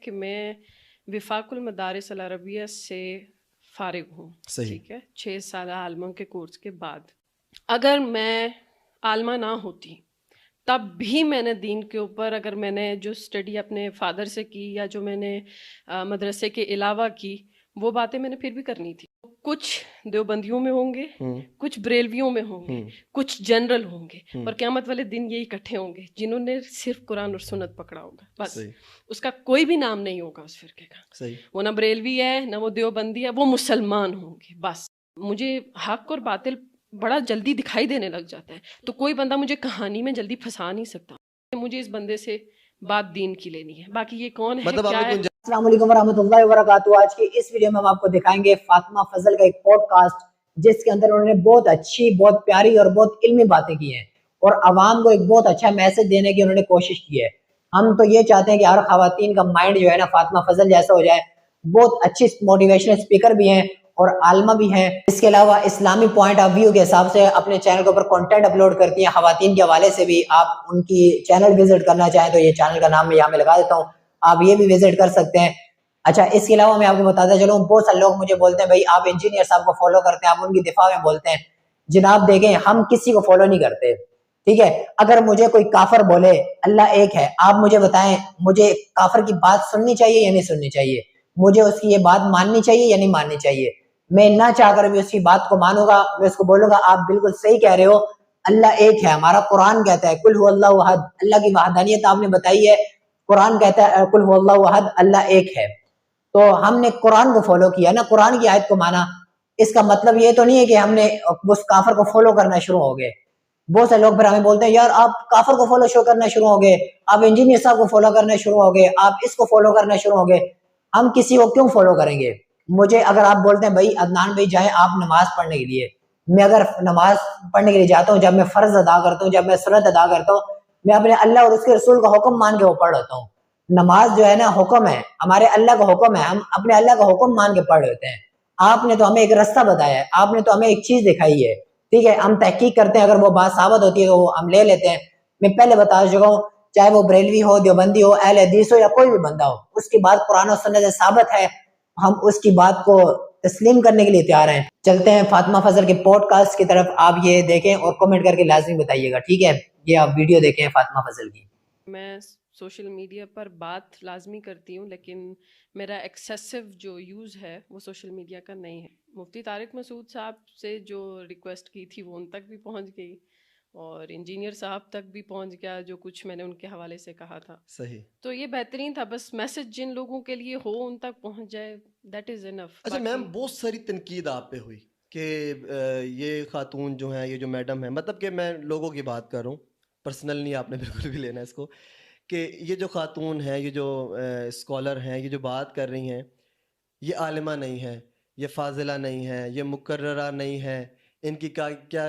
کہ میں وفاق المدارس العربیہ سے فارغ ہوں. ٹھیک ہے, 6 سالہ عالمہ کے کورس کے بعد. اگر میں عالمہ نہ ہوتی تب بھی میں نے دین کے اوپر, اگر میں نے جو اسٹڈی اپنے فادر سے کی یا جو میں نے مدرسے کے علاوہ کی, وہ باتیں میں نے پھر بھی کرنی تھی. کچھ دیوبندیوں میں ہوں گے, کچھ بریلویوں میں ہوں گے, کچھ جنرل ہوں گے, اور قیامت والے دن یہی اکٹھے ہوں گے جنہوں نے صرف قرآن اور سنت پکڑا ہوگا. بس اس کا کوئی بھی نام نہیں ہوگا اس فرقے کا. وہ نہ بریلوی ہے نہ وہ دیوبندی ہے, وہ مسلمان ہوں گے. بس مجھے حق اور باطل بڑا جلدی دکھائی دینے لگ جاتا ہے, تو کوئی بندہ مجھے کہانی میں جلدی پھنسا نہیں سکتا. مجھے اس بندے سے بات دین کی لینی ہے, باقی یہ کون ہے کیا ہے. السلام علیکم ورحمۃ اللہ وبرکاتہ. آج کی اس ویڈیو میں ہم آپ کو دکھائیں گے فاطمہ فضل کا ایک پوڈ کاسٹ, جس کے اندر انہوں نے بہت اچھی, بہت پیاری اور بہت علمی باتیں کی ہیں, اور عوام کو ایک بہت اچھا میسج دینے کی انہوں نے کوشش کی ہے. ہم تو یہ چاہتے ہیں کہ ہر خواتین کا مائنڈ جو ہے نا فاطمہ فضل جیسا ہو جائے. بہت اچھی موٹیویشنل اسپیکر بھی ہیں اور عالمہ بھی ہیں. اس کے علاوہ اسلامی پوائنٹ آف ویو کے حساب سے اپنے چینل کے اوپر کنٹینٹ اپلوڈ کرتی ہیں. خواتین کے حوالے سے بھی آپ ان کی چینل وزٹ کرنا چاہیں تو یہ چینل کا نام میں یہاں میں لگا دیتا ہوں, آپ یہ بھی وزٹ کر سکتے ہیں. اچھا, اس کے علاوہ میں آپ کو بتاتا چلوں, بہت سارے لوگ مجھے بولتے ہیں بھائی آپ انجینئر صاحب کو فالو کرتے ہیں, آپ ان کی دفاع میں بولتے ہیں. جناب دیکھیں, ہم کسی کو فالو نہیں کرتے, ٹھیک ہے. اگر مجھے کوئی کافر بولے اللہ ایک ہے, آپ مجھے بتائیں مجھے کافر کی بات سننی چاہیے یا نہیں سننی چاہیے؟ مجھے اس کی یہ بات ماننی چاہیے یا نہیں ماننی چاہیے؟ میں نہ چاہ کر بھی اس کی بات کو مانوں گا, میں اس کو بولوں گا آپ بالکل صحیح کہہ رہے ہو, اللہ ایک ہے. ہمارا قرآن کہتا ہے قل هو اللہ احد, اللہ کی وحدانیت آپ نے بتائی ہے. قرآن کہتا ہے قل هو اللہ احد, اللہ ایک ہے. تو ہم نے قرآن کو فالو کیا نا, قرآن کی آیت کو مانا. اس کا مطلب یہ تو نہیں ہے کہ ہم نے اس کافر کو فالو کرنا شروع ہو گئے. بہت سے لوگ پھر ہمیں بولتے ہیں یار آپ کافر کو فالو شو کرنا شروع ہو گئے, آپ انجینئر صاحب کو فالو کرنا شروع ہو گئے, آپ اس کو فالو کرنا شروع ہو گئے. ہم کسی کو کیوں فالو کریں گے؟ مجھے اگر آپ بولتے ہیں بھائی عدنان بھائی جائیں آپ نماز پڑھنے کے لیے, میں اگر نماز پڑھنے کے لیے جاتا ہوں, جب میں فرض ادا کرتا ہوں, جب میں سنت ادا کرتا ہوں, میں اپنے اللہ اور اس کے رسول کا حکم مان کے وہ پڑھ لیتا ہوں. نماز جو ہے نا حکم ہے, ہمارے اللہ کا حکم ہے, ہم اپنے اللہ کا حکم مان کے پڑھ لیتے ہیں. آپ نے تو ہمیں ایک راستہ بتایا ہے, آپ نے تو ہمیں ایک چیز دکھائی ہے, ٹھیک ہے. ہم تحقیق کرتے ہیں, اگر وہ بات ثابت ہوتی ہے تو وہ ہم لے لیتے ہیں. میں پہلے بتا چکا ہوں, چاہے وہ بریلوی ہو, دیوبندی ہو, اہل حدیث ہو, یا کوئی بھی بندہ ہو, اس کی بات قرآن و سنت سے ثابت ہے, ہم اس کی بات کو تسلیم کرنے کے لیے تیار ہیں. چلتے ہیں فاطمہ فضل کے پوڈ کاسٹ کی طرف, آپ یہ دیکھیں اور کمنٹ کر کے لازمی بتائیے گا, ٹھیک ہے. یہ آپ ویڈیو دیکھیں فاطمہ فضل کی. میں سوشل میڈیا پر بات لازمی کرتی ہوں, لیکن میرا ایکسیسو جو یوز ہے وہ سوشل میڈیا کا نہیں ہے. مفتی طارق مسعود صاحب سے جو ریکویسٹ کی تھی وہ ان تک بھی پہنچ گئی, اور انجینئر صاحب تک بھی پہنچ گیا جو کچھ میں نے ان کے حوالے سے کہا تھا. صحیح, تو یہ بہترین تھا, بس میسج جن لوگوں کے لیے ہو ان تک پہنچ جائے, دیٹ از انف. اچھا میم, بہت ساری تنقید آپ پہ ہوئی کہ یہ خاتون جو ہیں, یہ جو میڈم ہیں, مطلب کہ میں لوگوں کی بات کر رہا ہوں, پرسنل نہیں آپ نے بالکل بھی لینا اس کو, کہ یہ جو خاتون ہیں, یہ جو اسکالر ہیں, یہ جو بات کر رہی ہیں, یہ عالمہ نہیں ہے, یہ فاضلہ نہیں ہے, یہ مقررہ نہیں ہے, ان کی کیا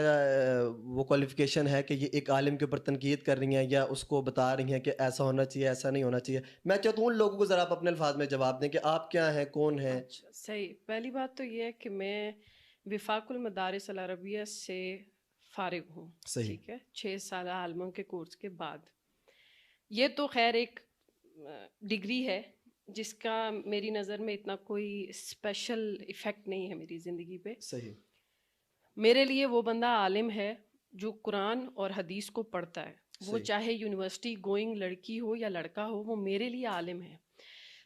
وہ کوالیفیکیشن ہے کہ یہ ایک عالم کے اوپر تنقید کر رہی ہیں یا اس کو بتا رہی ہیں کہ ایسا ہونا چاہیے, ایسا نہیں ہونا چاہیے. میں چاہتا ہوں ان لوگوں کو ذرا آپ اپنے الفاظ میں جواب دیں کہ آپ کیا ہیں, کون ہیں. اچھا صحیح. پہلی بات تو یہ ہے کہ میں وفاق المدارس العربیہ سے فارغ ہوں. ٹھیک ہے, 6 سالہ عالمہ کے کورس کے بعد. یہ تو خیر ایک ڈگری ہے جس کا میری نظر میں اتنا کوئی اسپیشل ایفیکٹ نہیں ہے میری زندگی پہ. صحیح. میرے لیے وہ بندہ عالم ہے جو قرآن اور حدیث کو پڑھتا ہے, وہ چاہے یونیورسٹی گوئنگ لڑکی ہو یا لڑکا ہو, وہ میرے لیے عالم ہے.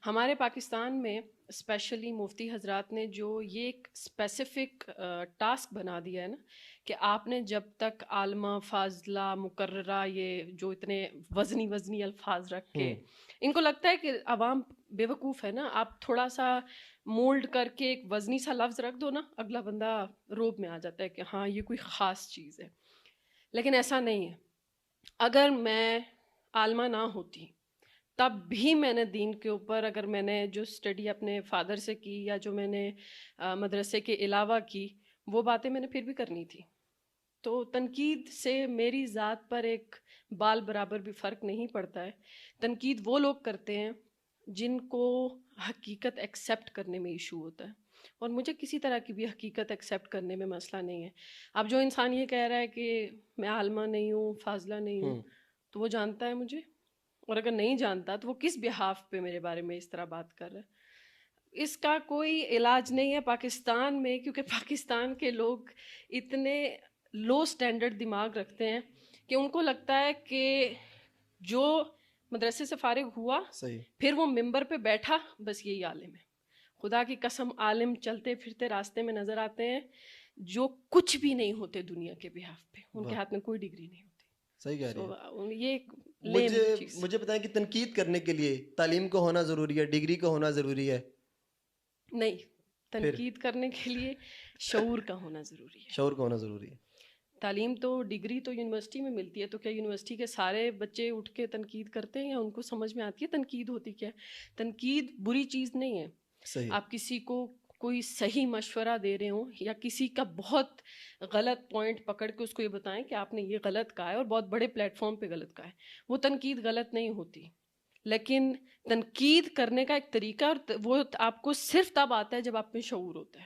ہمارے پاکستان میں اسپیشلی مفتی حضرات نے جو یہ ایک اسپیسیفک ٹاسک بنا دیا ہے نا, کہ آپ نے جب تک عالمہ, فاضلہ, مقررہ, یہ جو اتنے وزنی الفاظ رکھ کے, ان کو لگتا ہے کہ عوام بے وقوف ہے نا, آپ تھوڑا سا مولڈ کر کے ایک وزنی سا لفظ رکھ دو نا, اگلا بندہ روب میں آ جاتا ہے کہ ہاں یہ کوئی خاص چیز ہے. لیکن ایسا نہیں ہے. اگر میں عالمہ نہ ہوتی تب بھی میں نے دین کے اوپر, اگر میں نے جو اسٹڈی اپنے فادر سے کی یا جو میں نے مدرسے کے علاوہ کی, وہ باتیں میں نے پھر بھی کرنی تھی. تو تنقید سے میری ذات پر ایک بال برابر بھی فرق نہیں پڑتا ہے. تنقید وہ لوگ کرتے ہیں جن کو حقیقت ایکسیپٹ کرنے میں ایشو ہوتا ہے, اور مجھے کسی طرح کی بھی حقیقت ایکسیپٹ کرنے میں مسئلہ نہیں ہے. اب جو انسان یہ کہہ رہا ہے کہ میں عالمہ نہیں ہوں, فاضلہ نہیں ہوں, تو وہ جانتا ہے مجھے, اور اگر نہیں جانتا تو وہ کس بہاف پہ میرے بارے میں اس طرح بات کر رہا ہے. اس کا کوئی علاج نہیں ہے پاکستان میں, کیونکہ پاکستان کے لوگ اتنے لو سٹینڈرڈ دماغ رکھتے ہیں کہ ان کو لگتا ہے کہ جو مدرسے سے فارغ ہوا پھر وہ ممبر پہ بیٹھا بس یہی عالم ہے. خدا کی قسم عالم چلتے پھرتے راستے میں نظر آتے ہیں جو کچھ بھی نہیں ہوتے دنیا کے بہاف پہ, ان کے ہاتھ میں کوئی ڈگری نہیں ہوتی. صحیح کہہ رہی ہیں. یہ مجھے بتائیں کہ تنقید کرنے کے لیے تعلیم کو ہونا ضروری ہے, ڈگری کا ہونا ضروری ہے؟ نہیں, تنقید کرنے کے لیے شعور کا ہونا ضروری ہے. شعور کا ہونا ضروری ہے. تعلیم تو ڈگری تو یونیورسٹی میں ملتی ہے, تو کیا یونیورسٹی کے سارے بچے اٹھ کے تنقید کرتے ہیں یا ان کو سمجھ میں آتی ہے تنقید ہوتی کیا ہے؟ تنقید بری چیز نہیں ہے. صحیح. آپ کسی کو کوئی صحیح مشورہ دے رہے ہوں یا کسی کا بہت غلط پوائنٹ پکڑ کے اس کو یہ بتائیں کہ آپ نے یہ غلط کہا ہے اور بہت بڑے پلیٹ فارم پہ غلط کہا ہے, وہ تنقید غلط نہیں ہوتی. لیکن تنقید کرنے کا ایک طریقہ, اور وہ آپ کو صرف تب آتا ہے جب آپ میں شعور ہوتا ہے.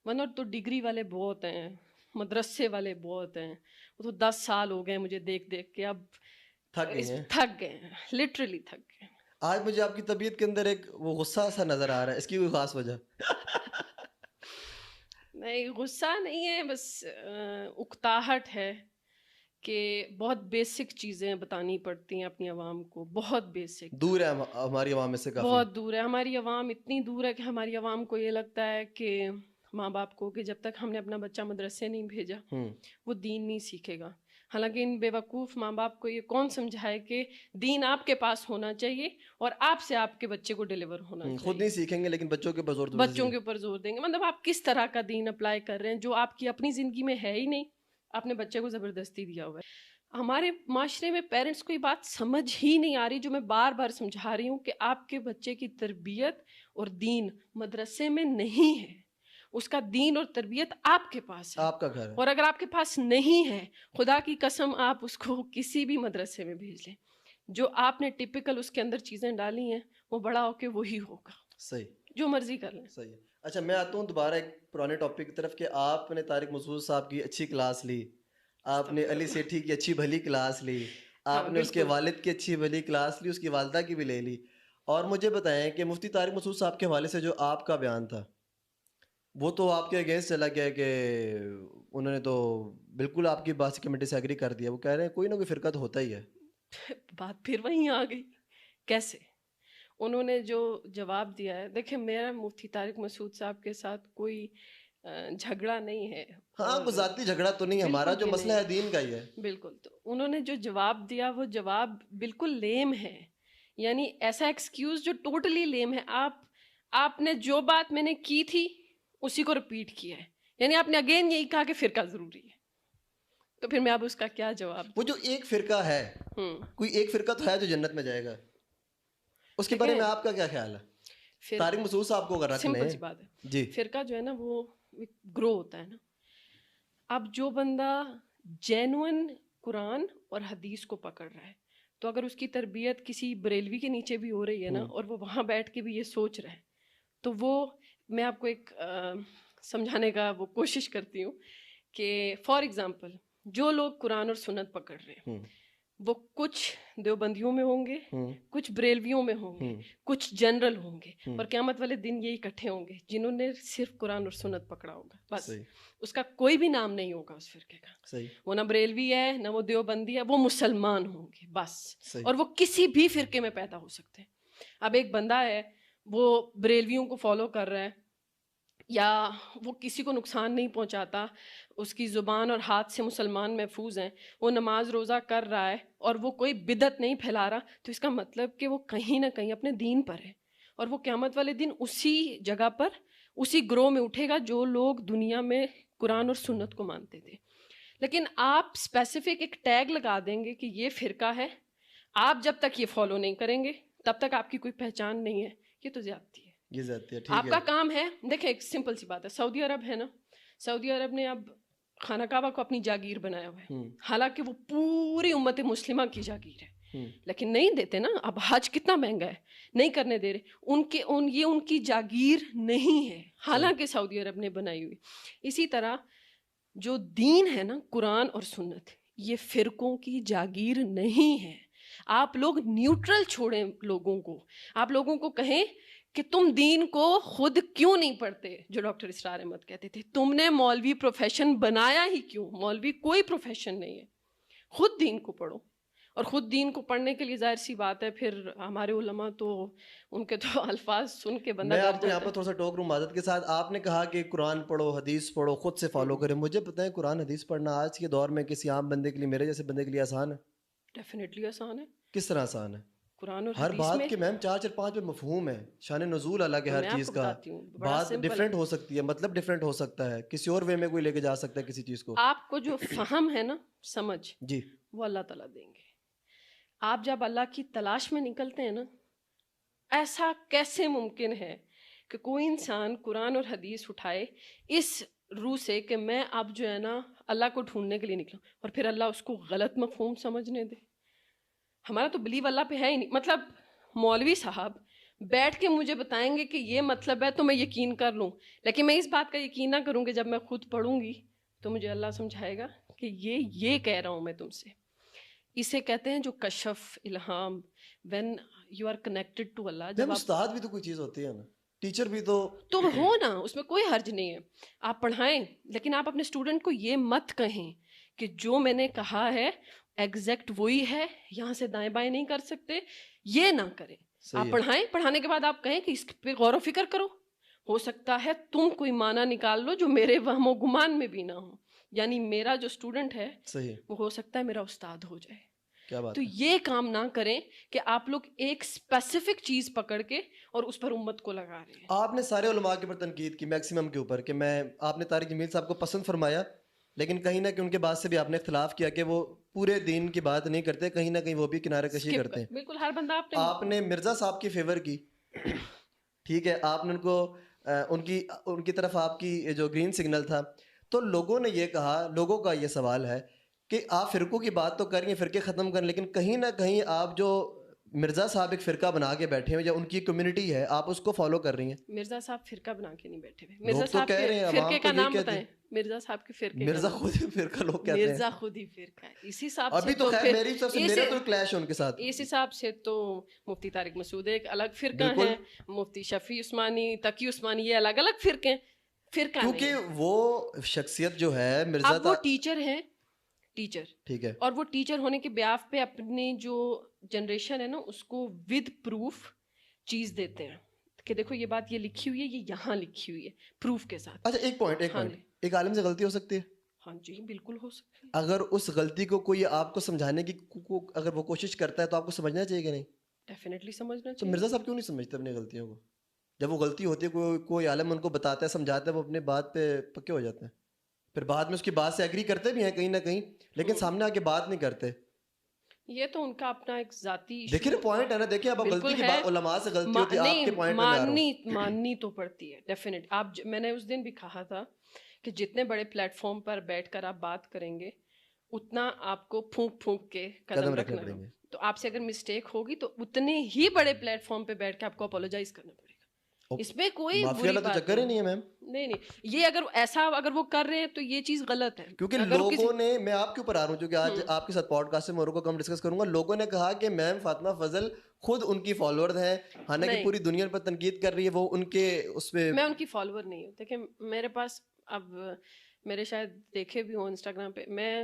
ورنہ تو ڈگری والے بہت ہیں, مدرسے والے بہت ہیں, وہ تو 10 سال ہو گئے مجھے دیکھ دیکھ کے, اب تھک گئے ہیں, لٹرلی تھک گئے. آج مجھے آپ کی طبیعت کے اندر ایک وہ غصہ سا نظر آ رہا ہے, اس کی کوئی خاص وجہ؟ نہیں, غصہ نہیں ہے, بس اکتاہٹ ہے کہ بہت بیسک چیزیں بتانی پڑتی ہیں اپنی عوام کو, بہت بیسک. دور ہے ہماری عوام میں سے, کافی بہت دور ہے ہماری عوام, اتنی دور ہے کہ ہماری عوام کو یہ لگتا ہے کہ ماں باپ کو کہ جب تک ہم نے اپنا بچہ مدرسے نہیں بھیجا وہ دین نہیں سیکھے گا. حالانکہ ان بیوقوف ماں باپ کو یہ کون سمجھائے کہ دین آپ کے پاس ہونا چاہیے اور آپ سے آپ کے بچے کو ڈیلیور ہونا چاہیے. خود نہیں سیکھیں گے لیکن بچوں کے اوپر زور دیں گے. مطلب آپ کس طرح کا دین اپلائی کر رہے ہیں جو آپ کی اپنی زندگی میں ہے ہی نہیں, آپ نے بچے کو زبردستی دیا ہوا ہے. ہمارے معاشرے میں پیرنٹس کو یہ بات سمجھ ہی نہیں آ رہی, جو میں بار بار سمجھا رہی ہوں کہ آپ کے بچے کی تربیت اور دین مدرسے میں نہیں ہے, اس کا دین اور تربیت آپ کے پاس ہے, آپ کا گھر ہے. اور اگر آپ کے پاس نہیں ہے, خدا کی قسم آپ اس کو کسی بھی مدرسے میں بھیج لیں, جو آپ نے ٹپیکل اس کے اندر چیزیں ڈالی ہیں وہ بڑا ہو کے وہی ہوگا. صحیح, جو مرضی کر لیں. صحیح ہے. اچھا, میں آتا ہوں دوبارہ ایک پرانے ٹاپک کی طرف کہ آپ نے طارق مسعود صاحب کی اچھی کلاس لی, آپ نے علی سیٹھی کی اچھی بھلی کلاس لی, آپ نے اس کے والد کی اچھی بھلی کلاس لی, اس کی والدہ کی بھی لے لی. اور مجھے بتائیں کہ مفتی طارق مسعود صاحب کے حوالے سے جو آپ کا بیان تھا وہ تو آپ کے اگینسٹ چلا گیا کہ انہوں نے تو بالکل آپ کی بات کمیٹی سے ایگری کر دیا. وہ کہہ رہے ہیں کوئی نہ کوئی فرقہ تو ہوتا ہی ہے. بات پھر وہیں آ گئی. کیسے؟ انہوں نے جو جواب دیا ہے, دیکھیں میرا مفتی طارق مسعود صاحب کے ساتھ کوئی جھگڑا نہیں ہے. ہاں, کوئی ذاتی جھگڑا تو نہیں, ہمارا جو مسئلہ ہے دین کا ہی ہے. بالکل. تو انہوں نے جو جواب دیا وہ جواب بالکل لیم ہے, یعنی ایسا ایکسکیوز جو ٹوٹلی لیم ہے. آپ نے جو بات میں نے کی تھی اسی کو رپیٹ کیا ہے, یعنی آپ نے اگین یہی کہا کہ فرقہ ضروری ہے, تو پھر میں اب اس کا کیا جواب؟ وہ جو ایک فرقہ ہے, کوئی ایک فرقہ تو ہے جو جنت میں جائے گا, اس کے بارے میں آپ کا کیا خیال ہے؟ طارق مسعود صاحب کو اگر رکھ لیں, سمپل سی بات ہے جی, فرقہ جو ہے نا وہ گرو ہوتا ہے نا. اب جو بندہ جینوئن قرآن اور حدیث کو پکڑ رہا ہے, تو اگر اس کی تربیت کسی بریلوی کے نیچے بھی ہو رہی ہے نا, اور وہ وہاں بیٹھ کے بھی یہ سوچ رہا ہے, تو وہ میں آپ کو ایک سمجھانے کا وہ کوشش کرتی ہوں کہ فار ایگزامپل جو لوگ قرآن اور سنت پکڑ رہے ہیں وہ کچھ دیوبندیوں میں ہوں گے, کچھ بریلویوں میں ہوں گے, کچھ جنرل ہوں گے, اور قیامت والے دن یہی اکٹھے ہوں گے جنہوں نے صرف قرآن اور سنت پکڑا ہوگا. بس اس کا کوئی بھی نام نہیں ہوگا اس فرقے کا. وہ نہ بریلوی ہے نہ وہ دیوبندی ہے, وہ مسلمان ہوں گے بس. اور وہ کسی بھی فرقے میں پیدا ہو سکتے ہیں. اب ایک بندہ ہے وہ بریلویوں کو فالو کر رہا ہے, یا وہ کسی کو نقصان نہیں پہنچاتا, اس کی زبان اور ہاتھ سے مسلمان محفوظ ہیں, وہ نماز روزہ کر رہا ہے اور وہ کوئی بدعت نہیں پھیلا رہا, تو اس کا مطلب کہ وہ کہیں نہ کہیں اپنے دین پر ہے, اور وہ قیامت والے دن اسی جگہ پر اسی گروہ میں اٹھے گا جو لوگ دنیا میں قرآن اور سنت کو مانتے تھے. لیکن آپ اسپیسیفک ایک ٹیگ لگا دیں گے کہ یہ فرقہ ہے, آپ جب تک یہ فالو نہیں کریں گے تب تک آپ کی کوئی پہچان نہیں ہے. یہ تو زیادتی ہے. آپ کا کام ہے, دیکھیں ایک سمپل سی بات ہے, سعودی عرب ہے نا, سعودی عرب نے اب خانہ کعبہ کو اپنی جاگیر بنایا ہوا ہے, حالانکہ وہ پوری امت مسلمہ کی جاگیر ہے, لیکن نہیں دیتے نا. اب حج کتنا مہنگا ہے, نہیں کرنے دے رہے. یہ ان کی جاگیر نہیں ہے, حالانکہ سعودی عرب نے بنائی ہوئی. اسی طرح جو دین ہے نا قرآن اور سنت, یہ فرقوں کی جاگیر نہیں ہے. آپ لوگ نیوٹرل چھوڑیں لوگوں کو. آپ لوگوں کو کہیں کہ تم دین کو خود کیوں نہیں پڑھتے, جو ڈاکٹر اسرار احمد کہتے تھے, تم نے مولوی پروفیشن بنایا ہی کیوں؟ مولوی کوئی پروفیشن نہیں ہے, خود دین کو پڑھو. اور خود دین کو پڑھنے کے لیے ظاہر سی بات ہے پھر ہمارے علماء تو ان کے تو الفاظ سن کے بندہ میں ڈر آپ کو یہاں جاتا پر تھوڑا سا ٹوک رہا ہوں معذرت کے ساتھ. آپ نے کہا کہ قرآن پڑھو, حدیث پڑھو, خود سے فالو کریں. مجھے پتہ ہے قرآن حدیث پڑھنا آج کے دور میں کسی عام بندے کے لیے, میرے جیسے بندے کے لیے آسان ہے؟ ڈیفینیٹلی آسان ہے. کس طرح آسان ہے؟ قرآن اور ہر حدیث بات میں کے میم 4 4 5 پہ مفہوم ہے, شان نزول الگ ہے میں ہر آپ چیز کو کا. بتاتی ہوں, بڑا بات سمپل ڈفرینٹ ہو سکتی ہے, مطلب ڈفرینٹ ہو سکتا ہے, کسی اور وے میں کوئی لے کے جا سکتا ہے کسی چیز کو. آپ کو جو فہم ہے نا, سمجھ, جی وہ اللہ تعالیٰ دیں گے. آپ جب اللہ کی تلاش میں نکلتے ہیں نا, ایسا کیسے ممکن ہے کہ کوئی انسان قرآن اور حدیث اٹھائے اس روح سے کہ میں اب جو ہے نا اللہ کو ڈھونڈنے کے لیے نکلا, اور پھر اللہ اس کو غلط مفہوم سمجھنے دے. ہمارا تو بلیو اللہ پہ ہے ہی نہیں. مطلب مولوی صاحب بیٹھ کے مجھے بتائیں گے کہ یہ مطلب ہے تو میں یقین کر لوں, لیکن میں اس بات کا یقین نہ کروں کہ جب میں خود پڑھوں گی تو مجھے اللہ سمجھائے گا کہ یہ کہہ رہا ہوں میں تم سے. اسے کہتے ہیں جو کشف, الہام, when you are connected to Allah. جب میم آپ استاد بھی تو کوئی چیز ہوتی ہے نا, ٹیچر بھی تو ہو نا, اس میں کوئی حرج نہیں ہے, آپ پڑھائیں, لیکن آپ اپنے اسٹوڈنٹ کو یہ مت کہیں کہ جو میں نے کہا ہے ایگزیکٹ وہی ہے, یہاں سے دائیں بائیں نہیں کر سکتے, یہ نہ کریں. آپ پڑھائیں, پڑھانے کے بعد آپ کہیں کہ اس پہ غور و فکر کرو, ہو سکتا ہے تم کوئی معنی نکال لو جو میرے وہم و گمان میں بھی نہ ہو. یعنی میرا جو اسٹوڈنٹ ہے وہ ہو سکتا ہے میرا استاد ہو جائے. تو یہ کام نہ کریں کہ آپ لوگ ایک اسپیسیفک چیز پکڑ کے اور اس پر امت کو لگا رہے ہیں. آپ نے سارے علماء کے اوپر تنقید کی, میکسیمم کے اوپر, کہ میں, آپ نے طارق جمیل صاحب کو پسند فرمایا, لیکن کہیں نہ کہیں ان کے بات سے بھی آپ نے اختلاف کیا کہ وہ پورے دین کی بات نہیں کرتے, کہیں نہ کہیں وہ بھی کنارے کشی کرتے ہیں. بالکل, ہر بندہ آپ نے مرزا صاحب کی فیور کی, ٹھیک ہے, آپ نے ان کو ان کی طرف آپ کی جو گرین سگنل تھا, تو لوگوں نے یہ کہا, لوگوں کا یہ سوال ہے کہ آپ فرقوں کی بات تو کر رہی ہیں, فرقے ختم کریں, لیکن کہیں نہ کہیں آپ جو مرزا صاحب ایک فرقہ بنا کے بیٹھے ہیں یا ان کی کمیونٹی ہے, آپ اس کو فالو کر رہی ہیں. مرزا صاحب فرقہ بنا کے نہیں بیٹھے ہوئے. لوگ تو کہہ رہے ہیں, فرقے کا نام بتائیں, مرزا صاحب کے فرقے, مرزا خود ہی فرقہ لوگ کہتے ہیں, مرزا خود ہی فرقہ ہے. اسی حساب سے ابھی تو خیر میری طرف سے میرا تو کلیش ہے ان کے ساتھ. اس حساب سے تو مفتی طارق مسعود ایک الگ فرقہ ہے, مفتی شفیع عثمانی, تقی عثمانی, یہ الگ الگ فرقے ہیں. فرقہ کیونکہ وہ شخصیت جو ہے مرزا, اب وہ ٹیچر ہیں, ٹیچر, ٹھیک ہے, اور وہ ٹیچر ہونے کے بیاف پہ اپنی جو جنریشن ہے نا اس کو ود پروف چیز دیتے ہیں کہ دیکھو یہ بات یہ لکھی ہوئی ہے, یہ یہاں لکھی ہوئی ہے پروف کے ساتھ. اچھا ایک پوائنٹ, ایک عالم سے غلطی ہو سکتی ہے. ہاں جی بالکل ہو سکتی ہے. اگر اس غلطی کو کوئی آپ کو سمجھانے کی اگر وہ کوشش کرتا ہے تو آپ کو سمجھنا چاہیے کہ نہیں؟ ڈیفینیٹلی سمجھنا تو چاہیے. مرزا صاحب کیوں نہیں سمجھتے اپنی غلطیوں کو؟ جب وہ غلطی ہوتی ہے کوئی عالم ان کو بتاتا ہے, سمجھاتا ہے, وہ اپنے بات پہ پکے ہو جاتے ہیں, پھر بعد میں اس کی بات سے ایگری کرتے بھی ہیں کہیں نہ کہیں, لیکن سامنے آ کے بات نہیں کرتے. یہ تو ان کا اپنا ایک ذاتی ایشو. دیکھیں پوائنٹ ہے نا, دیکھیں اب غلطی کی بات, علماء سے غلطی ہوتی ہے, آپ کے پوائنٹ میں آ رہا ہوں. ماننی تو پڑتی ہے ڈیفینیٹ. آپ, میں نے اس دن بھی کہا تھا کہ جتنے بڑے پلیٹ فارم پر بیٹھ کر آپ بات کریں گے اتنا آپ کو پھونک پھونک کے قدم رکھنا ہے. تو آپ سے اگر مسٹیک ہوگی تو اتنے ہی بڑے پلیٹ فارم پہ بیٹھ کے آپ کو اپولوجائز کرنا پڑے گا. اس میں کوئی بری بات چکر ہی نہیں ہے میم. نہیں, یہ اگر وہ کر رہے ہیں تو یہ چیز غلط ہے. کیونکہ لوگوں نے, میں آپ کے اوپر آ رہا ہوں کیونکہ آج آپ کے ساتھ پوڈ کاسٹ سے میں کو کم ڈسکس کروں گا, لوگوں نے کہا کہ میم فاطمہ فضل خود ان کی فالوور ہیں, حالانکہ پوری دنیا پر تنقید کر رہی ہے وہ ان کے اس پہ. میں ان کی فالوور نہیں ہوں. دیکھیں میرے پاس, اب میرے شاید دیکھے بھی ہوں انسٹاگرام پہ, میں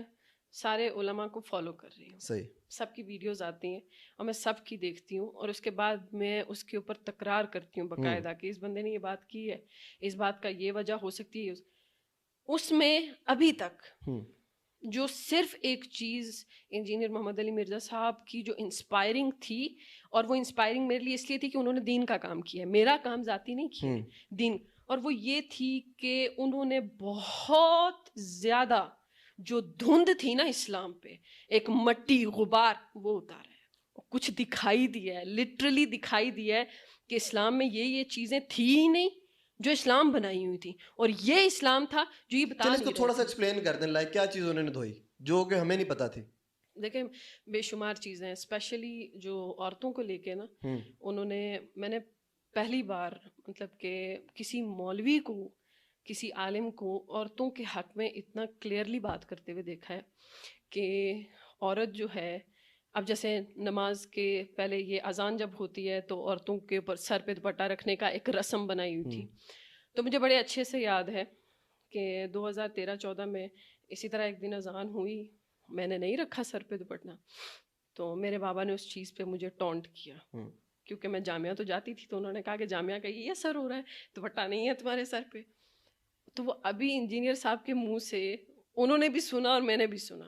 سارے علماء کو فالو کر رہی ہوں. صحیح, سب کی ویڈیوز آتی ہیں اور میں سب کی دیکھتی ہوں, اور اس کے بعد میں اس کے اوپر تکرار کرتی ہوں باقاعدہ کہ اس بندے نے یہ بات کی ہے, اس بات کا یہ وجہ ہو سکتی ہے. اس میں ابھی تک جو صرف ایک چیز انجینئر محمد علی مرزا صاحب کی جو انسپائرنگ تھی, اور وہ انسپائرنگ میرے لیے اس لیے تھی کہ انہوں نے دین کا کام کیا ہے, میرا کام ذاتی نہیں کیا ہے, دین, اور وہ یہ تھی کہ انہوں نے بہت زیادہ جو دھند تھی نا اسلام پہ, ایک مٹی غبار, وہ اتارا ہے, کچھ دکھائی دیا ہے, لٹرلی دکھائی دیا ہے کہ اسلام میں یہ چیزیں تھی ہی نہیں جو اسلام بنائی ہوئی تھی, اور یہ اسلام تھا جو یہ بتا. اس کو تھوڑا سا ایکسپلین کر دیں, لائک کیا چیز انہوں نے دھوئی جو کہ ہمیں نہیں پتا تھی. دیکھیں بے شمار چیزیں, اسپیشلی جو عورتوں کو لے کے نا, انہوں نے, میں نے پہلی بار مطلب کہ کسی مولوی کو, کسی عالم کو عورتوں کے حق میں اتنا کلیئرلی بات کرتے ہوئے دیکھا ہے کہ عورت جو ہے اب جیسے نماز کے پہلے یہ اذان جب ہوتی ہے تو عورتوں کے اوپر سر پہ دوپٹہ رکھنے کا ایک رسم بنائی ہوئی تھی. تو مجھے بڑے اچھے سے یاد ہے کہ 2013-14 میں اسی طرح ایک دن اذان ہوئی, میں نے نہیں رکھا سر پہ دوپٹہ, تو میرے بابا نے اس چیز پہ مجھے ٹونٹ کیا, کیونکہ میں جامعہ تو جاتی تھی, تو انہوں نے کہا کہ جامعہ کا یہ اثر ہو رہا ہے, دوپٹہ نہیں ہے تمہارے سر پہ. تو وہ ابھی انجینئر صاحب کے منہ سے انہوں نے بھی سنا اور میں نے بھی سنا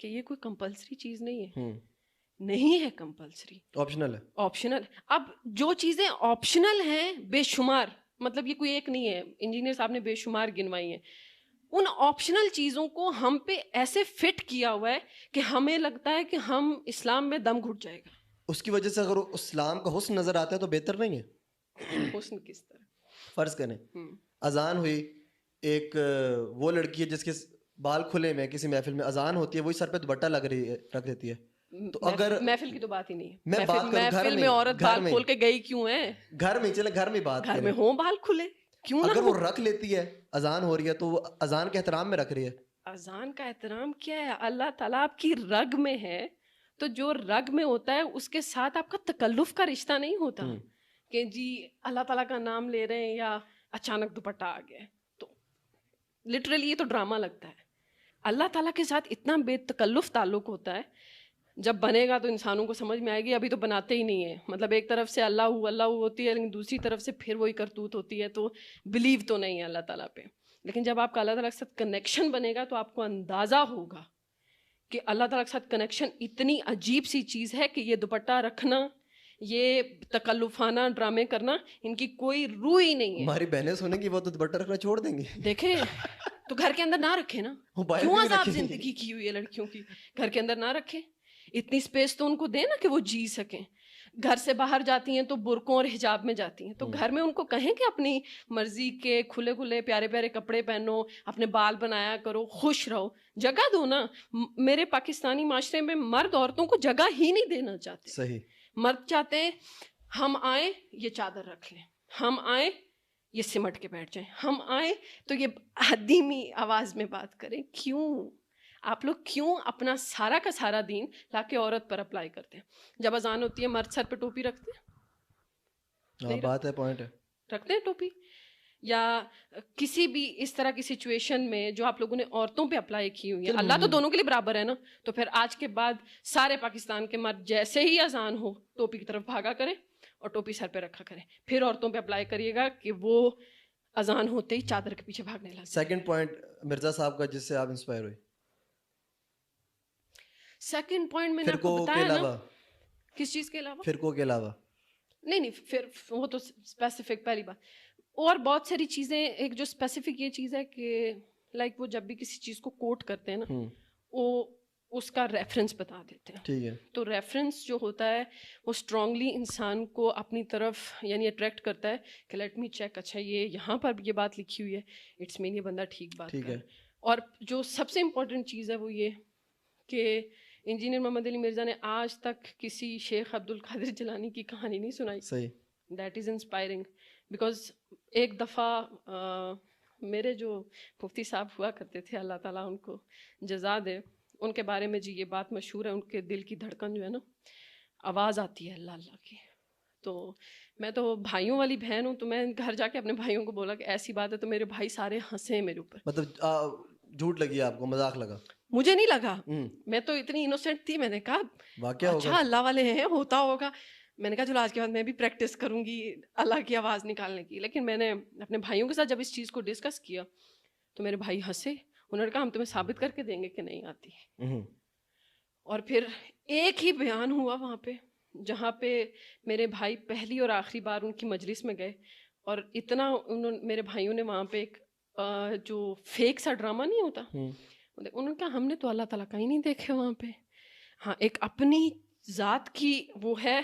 کہ یہ کوئی کمپلسری چیز نہیں ہے. نہیں ہے کمپلسری, آپشنل ہے. آپشنل. اب جو چیزیں آپشنل ہیں بے شمار, مطلب یہ کوئی ایک نہیں ہے, انجینئر صاحب نے بے شمار گنوائی ہیں. ان آپشنل چیزوں کو ہم پہ ایسے فٹ کیا ہوا ہے کہ ہمیں لگتا ہے کہ ہم اسلام میں دم گھٹ جائے گا. اس کی وجہ سے اگر اسلام کا حسن نظر آتا ہے تو بہتر نہیں ہے. حسن کس طرح؟ فرض کریں اذان ہوئی, ایک وہ لڑکی ہے جس کے بال کھلے میں کسی محفل میں اذان ہوتی ہے, وہی سر پہ دوپٹہ رکھ دیتی ہے, تو اگر محفل کی تو بات ہی نہیں ہے. میں بات کروں محفل میں عورت بال کھول کے گئی کیوں ہے؟ گھر میں چلے, گھر میں بات گھر میں ہوں بال کھلے کیوں نہ, اگر وہ رکھ لیتی ہے, اذان ہو رہی ہے تو وہ اذان کے احترام میں رکھ رہی ہے. اذان کا احترام کیا ہے؟ اللہ تعالیٰ آپ کی رگ میں ہے, تو جو رگ میں ہوتا ہے اس کے ساتھ آپ کا تکلف کا رشتہ نہیں ہوتا کہ جی اللہ تعالیٰ کا نام لے رہے ہیں یا اچانک دوپٹہ آ گیا. تو لٹرلی یہ تو ڈرامہ لگتا ہے. اللہ تعالیٰ کے ساتھ اتنا بے تکلف تعلق ہوتا ہے, جب بنے گا تو انسانوں کو سمجھ میں آئے گی. ابھی تو بناتے ہی نہیں ہیں, مطلب ایک طرف سے اللہ ہوتی ہے لیکن دوسری طرف سے پھر وہی کرتوت ہوتی ہے, تو بلیو تو نہیں ہے اللہ تعالیٰ پہ. لیکن جب آپ کا اللہ تعالیٰ کے ساتھ کنیکشن بنے گا تو آپ کو اندازہ ہوگا کہ اللہ تعالیٰ کے ساتھ کنیکشن اتنی عجیب سی چیز ہے کہ یہ دوپٹہ رکھنا, یہ تکلفانہ ڈرامے کرنا, ان کی کوئی روح ہی نہیں ہے. ہماری بہنیں سنیں گی وہ تو دوپٹہ رکھنا چھوڑ دیں گی. دیکھیں تو گھر کے اندر نہ رکھیں نا, کیوں عذاب زندگی کی ہوئی ہے لڑکیوں کی, گھر کے اندر نہ رکھیں. اتنی اسپیس تو ان کو دیں نا کہ وہ جی سکیں. گھر سے باہر جاتی ہیں تو برقعوں اور حجاب میں جاتی ہیں, تو گھر میں ان کو کہیں کہ اپنی مرضی کے کھلے کھلے پیارے پیارے کپڑے پہنو, اپنے بال بنایا کرو, خوش رہو, جگہ دو نا. میرے پاکستانی معاشرے میں مرد عورتوں کو جگہ ہی نہیں دینا چاہتے. صحیح. مرد چاہتے ہیں ہم آئیں یہ چادر رکھ لیں, ہم آئیں یہ سمٹ کے بیٹھ جائیں, ہم آئیں تو یہ دھیمی آواز میں بات کریں. کیوں آپ لوگ کیوں اپنا سارا کا سارا دین لا کے عورت پر اپلائی کرتے ہیں؟ جب اذان ہوتی ہے مرد سر پہ ٹوپی رکھتے ہیں, بات ہے, پوائنٹ ہے, رکھتے ہیں ٹوپی. یا کسی بھی اس طرح کی سچویشن میں جو آپ لوگوں نے عورتوں پہ اپلائی کی ہوئی ہے, اللہ تو دونوں کے لیے برابر ہے نا, تو پھر آج کے بعد سارے پاکستان کے مرد جیسے ہی اذان ہو ٹوپی کی طرف بھاگا کریں اور ٹوپی سر پہ رکھا کریں. پھر عورتوں پہ اپلائی کریے گا کہ وہ اذان ہوتے ہی چادر کے پیچھے بھاگنے لگے. سیکنڈ پوائنٹ مرزا صاحب کا جس سے آپ انسپائر ہوئے. سیکنڈ پوائنٹ میں نے آپ کو بتایا نا. کس چیز کے علاوہ؟ فرقوں کے علاوہ نہیں, پھر وہ تو اسپیسیفک پہلی بات. اور بہت ساری چیزیں, ایک جو اسپیسیفک یہ چیز ہے کہ لائک وہ جب بھی کسی چیز کو کوٹ کرتے ہیں نا, وہ اس کا ریفرنس بتا دیتے ہیں. ٹھیک ہے. تو ریفرنس جو ہوتا ہے وہ اسٹرانگلی انسان کو اپنی طرف یعنی اٹریکٹ کرتا ہے کہ لیٹ می چیک, اچھا یہ یہاں پر یہ بات لکھی ہوئی ہے, اٹس مین یہ بندہ ٹھیک بات کر. اور جو سب سے امپورٹنٹ چیز ہے وہ یہ کہ انجینئر محمد علی مرزا نے آج تک کسی شیخ عبد القادر جیلانی کی کہانی نہیں سنائی. صحیح. That is inspiring. بیکاز ایک دفعہ میرے جو مفتی صاحب ہوا کرتے تھے, اللہ تعالیٰ ان کو جزا دے, ان کے بارے میں جی یہ بات مشہور ہے, ان کے دل کی دھڑکن جو ہے نا, آواز آتی ہے اللہ اللہ کی. تو میں تو بھائیوں والی بہن ہوں, تو میں گھر جا کے اپنے بھائیوں کو بولا کہ ایسی بات ہے, تو میرے بھائی سارے ہنسے میرے اوپر. مطلب جھوٹ لگی آپ کو, مذاق لگا؟ مجھے نہیں لگا, میں تو اتنی انوسینٹ تھی, میں نے کہا اچھا اللہ والے ہیں, ہوتا ہوگا. میں نے کہا چلو آج کے بعد میں بھی پریکٹس کروں گی اللہ کی آواز نکالنے کی. لیکن میں نے اپنے بھائیوں کے ساتھ جب اس چیز کو ڈسکس کیا تو میرے بھائی ہنسے, انہوں نے کہا ہم تمہیں ثابت کر کے دیں گے کہ نہیں آتی. اور پھر ایک ہی بیان ہوا وہاں پہ جہاں پہ میرے بھائی پہلی اور آخری بار ان کی مجلس میں گئے, اور اتنا میرے بھائیوں نے وہاں پہ ایک جو فیک سا ڈرامہ نہیں ہوتا, انہوں نے کہا ہم نے تو اللہ تعالیٰ کا ہی نہیں دیکھے وہاں پہ. ہاں ایک اپنی ذات کی وہ ہے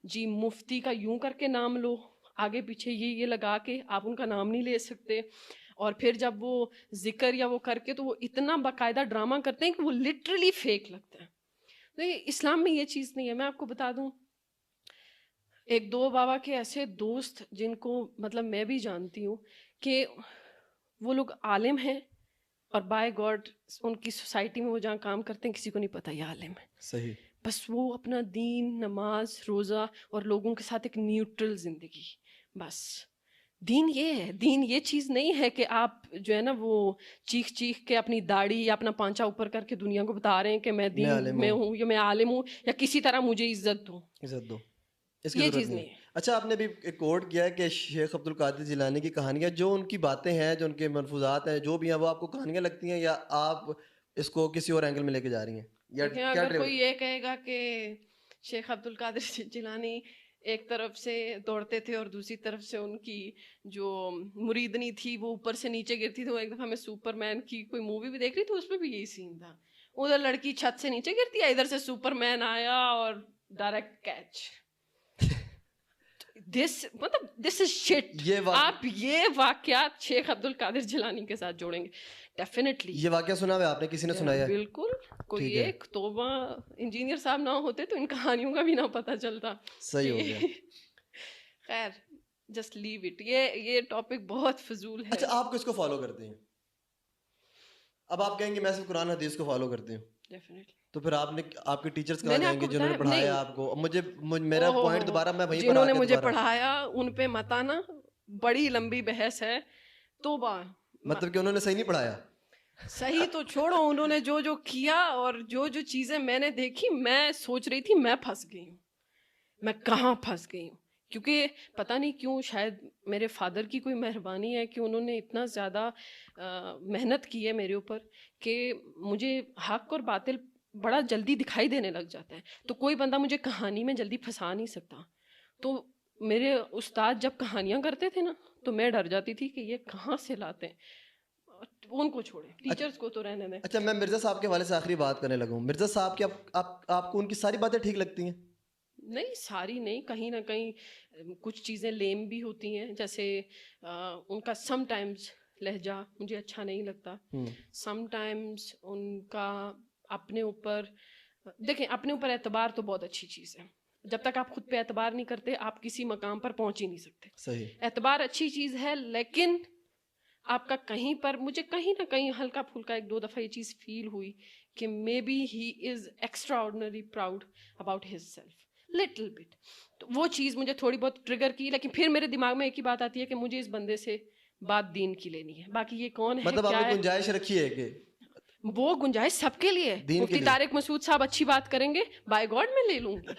جی, مفتی کا یوں کر کے نام لو, آگے پیچھے یہ لگا کے آپ ان کا نام نہیں لے سکتے, اور پھر جب وہ ذکر یا وہ کر کے تو وہ اتنا باقاعدہ ڈرامہ کرتے ہیں کہ وہ لٹرلی فیک لگتا ہے. تو اسلام میں یہ چیز نہیں ہے. میں آپ کو بتا دوں, ایک دو بابا کے ایسے دوست جن کو مطلب میں بھی جانتی ہوں کہ وہ لوگ عالم ہیں, اور بائی گاڈ ان کی سوسائٹی میں وہ جہاں کام کرتے ہیں کسی کو نہیں پتہ یہ عالم ہے. صحیح. بس وہ اپنا دین، نماز، روزہ اور لوگوں کے ساتھ ایک نیوٹرل زندگی. بس دین یہ ہے. دین یہ چیز نہیں ہے کہ آپ جو ہے نا وہ چیخ چیخ کے اپنی داڑھی یا اپنا پانچا اوپر کر کے دنیا کو بتا رہے ہیں کہ میں دین میں ہوں یا میں عالم ہوں یا کسی طرح مجھے عزت دو. یہ چیز نہیں ہے. اچھا آپ نے بھی ایک کوٹ کیا ہے کہ شیخ عبد القادر جیلانی کی کہانیاں، جو ان کی باتیں ہیں، جو ان کے ملفوظات ہیں، جو بھی ہیں، وہ آپ کو کہانیاں لگتی ہیں یا آپ اس کو کسی اور اینگل میں لے کے جا رہی ہیں؟ اگر کوئی یہ کہے گا کہ شیخ عبد القادر جیلانی ایک طرف سے دوڑتے تھے اور دوسری طرف سے ان کی جو مریدنی تھی وہ اوپر سے نیچے گرتی تھی. وہ ایک دفعہ میں سپر مین کی کوئی مووی بھی دیکھ رہی تھی، اس میں بھی یہی سین تھا. ادھر لڑکی چھت سے نیچے گرتی ہے، ادھر سے سپر مین آیا اور ڈائریکٹ کیچ. دس از شٹ. آپ یہ واقعات شیخ عبد القادر جیلانی کے ساتھ جوڑیں گے ڈیفینیٹلی. یہ واقعہ سنا ہوا آپ نے؟ کسی نے سنایا؟ بالکل. کوئی ایک توبہ انجینئر صاحب نہ ہوتے تو ان کہانیوں کا بھی نہ پتہ چلتا. صحیح ہو گیا. خیر جسٹ لیو اٹ. یہ ٹاپک بہت فضول ہے. اچھا آپ کس کو فالو کرتے ہیں؟ اب آپ کہیں گے میں صرف قرآن حدیث کو فالو کرتی ہوں. ڈیفینیٹلی. تو پھر آپ کے ٹیچرز کہاں جائیں گے جنہوں نے پڑھایا آپ کو؟ مجھے میرا پوائنٹ دوبارہ میں وہیں جنہوں نے مجھے پڑھایا ان پہ مت آنا. بڑی لمبی بحث ہے. توبہ. مطلب کہ انہوں نے صحیح نہیں پڑھایا؟ صحیح تو چھوڑو، انہوں نے جو کیا اور جو چیزیں میں نے دیکھی، میں سوچ رہی تھی میں پھنس گئی ہوں. میں کہاں پھنس گئی ہوں؟ کیونکہ پتہ نہیں کیوں، شاید میرے فادر کی کوئی مہربانی ہے کہ انہوں نے اتنا زیادہ محنت کی ہے میرے اوپر کہ مجھے حق اور باطل بڑا جلدی دکھائی دینے لگ جاتا ہے. تو کوئی بندہ مجھے کہانی میں جلدی پھنسا نہیں سکتا. تو میرے استاد جب کہانیاں کرتے تھے نا تو میں ڈر جاتی تھی کہ یہ کہاں سے لاتے ہیں. ان کو چھوڑیں، ٹیچرز کو تو رہنے دیں. اچھا میں مرزا صاحب کے حوالے سے آخری بات کرنے لگا ہوں. مرزا صاحب کی آپ کو ان کی ساری باتیں ٹھیک لگتی ہیں؟ نہیں ساری نہیں، کہیں نہ کہیں کچھ چیزیں لیم بھی ہوتی ہیں. جیسے ان کا سم ٹائمز لہجہ مجھے اچھا نہیں لگتا. سم ٹائمز ان کا اپنے اوپر، دیکھیں اپنے اوپر اعتبار تو بہت اچھی چیز ہے. جب تک آپ خود پہ اعتبار نہیں کرتے آپ کسی مقام پر پہنچ ہی نہیں سکتے. صحیح. اعتبار اچھی چیز ہے، لیکن آپ کا کہیں پر، مجھے کہیں نہ کہیں ہلکا پھلکا ایک دو دفعہ یہ چیز فیل ہوئی کہ maybe he is extraordinary proud about his self little bit. تو وہ چیز مجھے تھوڑی بہت ٹریگر کی، لیکن پھر میرے دماغ میں ایک ہی بات آتی ہے کہ مجھے اس بندے سے بات دین کی لینی ہے. باقی یہ کون ہے، مطلب آپ نے گنجائش رکھی ہے کہ وہ گنجائش سب کے لیے. مفتی طارق مسعود صاحب اچھی بات کریں گے، بائی گاڈ میں لے لوں گی.